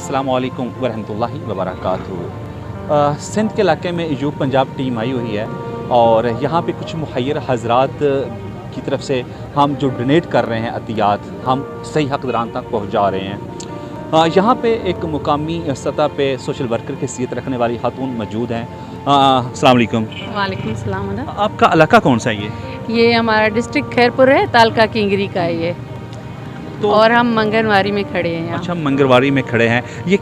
अस्सलाम वालेकुम वरहमतुल्लाहि वबरकातुहू। सिंध के इलाके में यूब पंजाब टीम आई हुई है और यहाँ पे कुछ मुहैयर हजरात की तरफ से हम जो डोनेट कर रहे हैं अतियात, हम सही हक़दारान तक पहुँचा रहे हैं। यहाँ पे एक मुकामी सतह पे सोशल वर्कर की हैसियत रखने वाली खातून मौजूद हैं। अस्सलाम वालेकुम। वालेकुम सलाम। आपका इलाका कौन सा है ये हमारा डिस्ट्रिक्ट खैरपुर है, तालका किंगरी का है ये। तो और हम मंगनवारी में खड़े हैं यहाँ। अच्छा, मंगरवारी में खड़े हैं। ये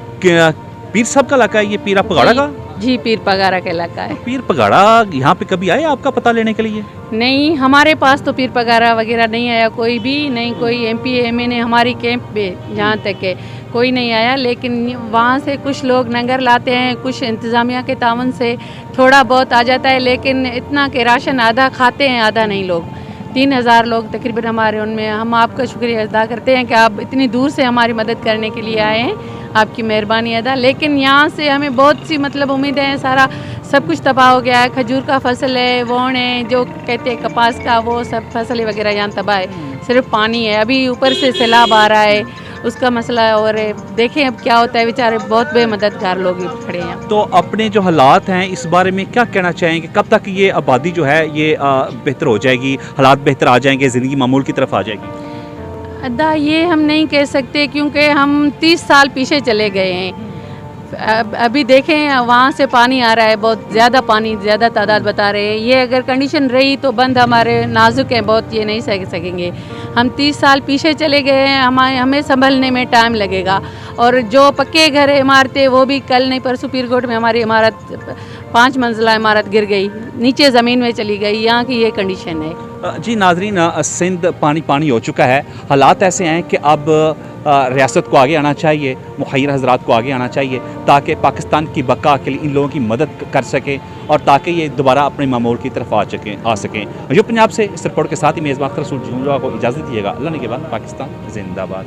पीर साहब का इलाका है, ये पीरा पगाड़ा का? जी, पीर पगारा का इलाका है। पीर पगाड़ा यहाँ पे कभी आए आपका पता लेने के लिए? नहीं, हमारे पास तो पीर पगारा वगैरह नहीं आया, कोई भी नहीं, कोई MP MA ने हमारी कैंप पे जहाँ तक है कोई नहीं आया। लेकिन वहाँ से कुछ लोग नंगर लाते हैं, कुछ इंतज़ामिया के तावन से थोड़ा बहुत आ जाता है, लेकिन इतना कि राशन आधा खाते हैं आधा नहीं। लोग 3000 लोग तकरीबन हमारे, उनमें हम आपका शुक्रिया अदा करते हैं कि आप इतनी दूर से हमारी मदद करने के लिए आए हैं, आपकी मेहरबानी अदा। लेकिन यहाँ से हमें बहुत सी उम्मीदें हैं, सारा सब कुछ तबाह हो गया है। खजूर का फसल है, वोण है, जो कहते हैं कपास का, वो सब फसल वगैरह यहाँ तबाह है। सिर्फ पानी है, अभी ऊपर से सैलाब आ रहा है, उसका मसला है। और देखें अब क्या होता है, बेचारे बहुत बेमददगार लोग खड़े हैं। तो अपने जो हालात हैं इस बारे में क्या कहना चाहेंगे? कब तक ये आबादी जो है ये बेहतर हो जाएगी, हालात बेहतर आ जाएंगे, ज़िंदगी मामूल की तरफ आ जाएगी? अदा ये हम नहीं कह सकते, क्योंकि हम 30 साल पीछे चले गए हैं। अभी देखें वहाँ से पानी आ रहा है, बहुत ज़्यादा पानी, ज़्यादा तादाद बता रहे हैं। ये अगर कंडीशन रही तो बंद हमारे नाजुक हैं बहुत, ये नहीं सह सकेंगे। हम 30 साल पीछे चले गए हैं, हमें संभलने में टाइम लगेगा। और जो पक्के घर इमारतें, वो भी कल नहीं परसों पीरकोट में हमारी इमारत 5 मंजिला इमारत गिर गई, नीचे ज़मीन में चली गई। यहाँ की ये कंडीशन है। जी नाजरीन, सिंध पानी पानी हो चुका है। हालात ऐसे हैं कि अब रियासत को आगे आना चाहिए, मुहैयर हजरात को आगे आना चाहिए, ताकि पाकिस्तान की बका के लिए इन लोगों की मदद कर सकें और ताकि ये दोबारा अपने मामूल की तरफ आ सकें। जो पंजाब से इस रिपोर्ट के साथ ही मेज़बान अख्तर रसूल को इजाज़त दीजिएगा। अल्लाह ने के बाद पाकिस्तान जिंदाबाद।